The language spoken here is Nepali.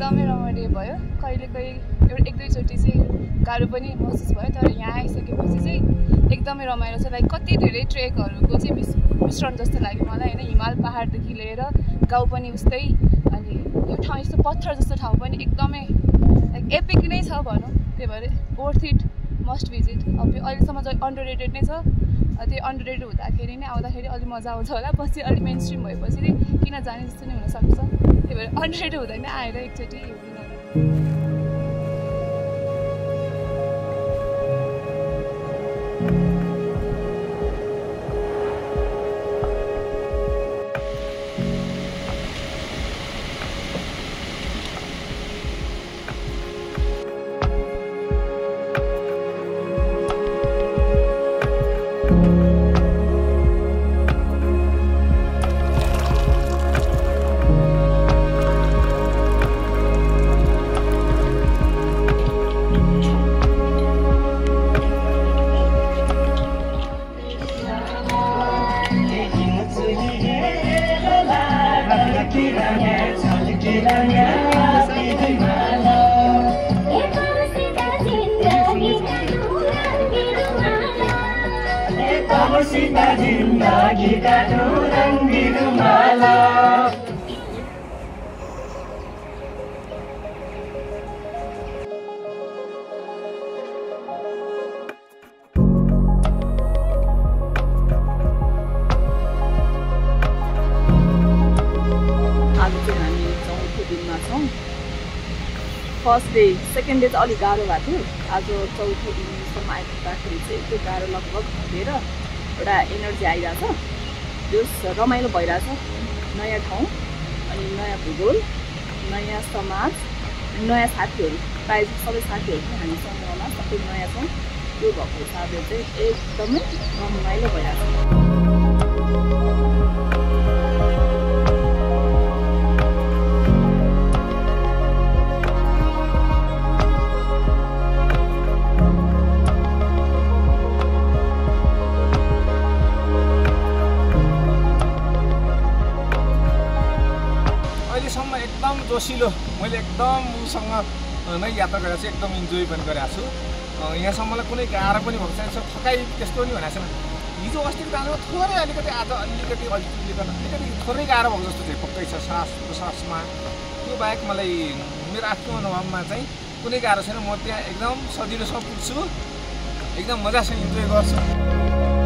एकदमै रमाइलो भयो। कहिले एक दुईचोटि चाहिँ गाह्रो पनि महसुस भयो, तर यहाँ आइसकेपछि चाहिँ एकदमै रमाइलो छ। लाइक कति धेरै ट्रेकहरूको चाहिँ मिश्रण जस्तो लाग्यो मलाई होइन। हिमाल पहाडदेखि लिएर गाउँ पनि उस्तै, अनि यो ठाउँ यस्तो पत्थर जस्तो ठाउँ पनि एकदमै लाइक एपिक नै छ भनौँ। त्यही भएर वर्थ इट, मस्ट भिजिट। अब यो अहिलेसम्म चाहिँ अन्डररेटेड नै छ। त्यो अन्डररेटेड हुँदाखेरि नै आउँदाखेरि अलिक मजा आउँछ होला, पछि अलिक मेन स्ट्रिम भएपछि चाहिँ किन जाने जस्तो नै हुनसक्छ। त्यही भएर अन्डररेटेड हुँदैन, आएर एकचोटि जिंदगी का रंगी रुमाला। आज चाहिँ हामी चौथो दिनमा छौँ। फर्स्ट डे सेकेन्ड डे चाहिँ अलिक गाह्रो भएको थियो। आज चौथो दिनसम्म आइपुग्दाखेरि चाहिँ एकदम गाह्रो लगभग हुँदैन, एउटा एनर्जी आइरहेछ, जो रमाइलो भइरहेछ। नयाँ ठाउँ अनि नयाँ भूगोल, नयाँ समाज, नयाँ साथीहरू, प्रायः सबै साथीहरू पनि हामी समूहमा सबै नयाँ छौँ। त्यो भएको हिसाबले चाहिँ एकदमै रमाइलो भइरहेछ। अहिलेसम्म एकदम जोसिलो, मैले एकदम उसँग नै यात्रा गरेर चाहिँ एकदम इन्जोय पनि गरेको छु। यहाँसम्मलाई कुनै गाह्रो पनि भएको छैन, थकाइ त्यस्तो पनि भनेको छैन। हिजो अस्तिको जाँदा थोरै अलिकति, आज अलिकति थोरै गाह्रो भएको जस्तो चाहिँ पक्कै छ सास प्रश्वासमा। त्यो बाहेक मलाई मेरो आफ्नो अनुभवमा चाहिँ कुनै गाह्रो छैन। म त्यहाँ एकदम सजिलोसँग पुग्छु, एकदम मजासँग इन्जोय गर्छु।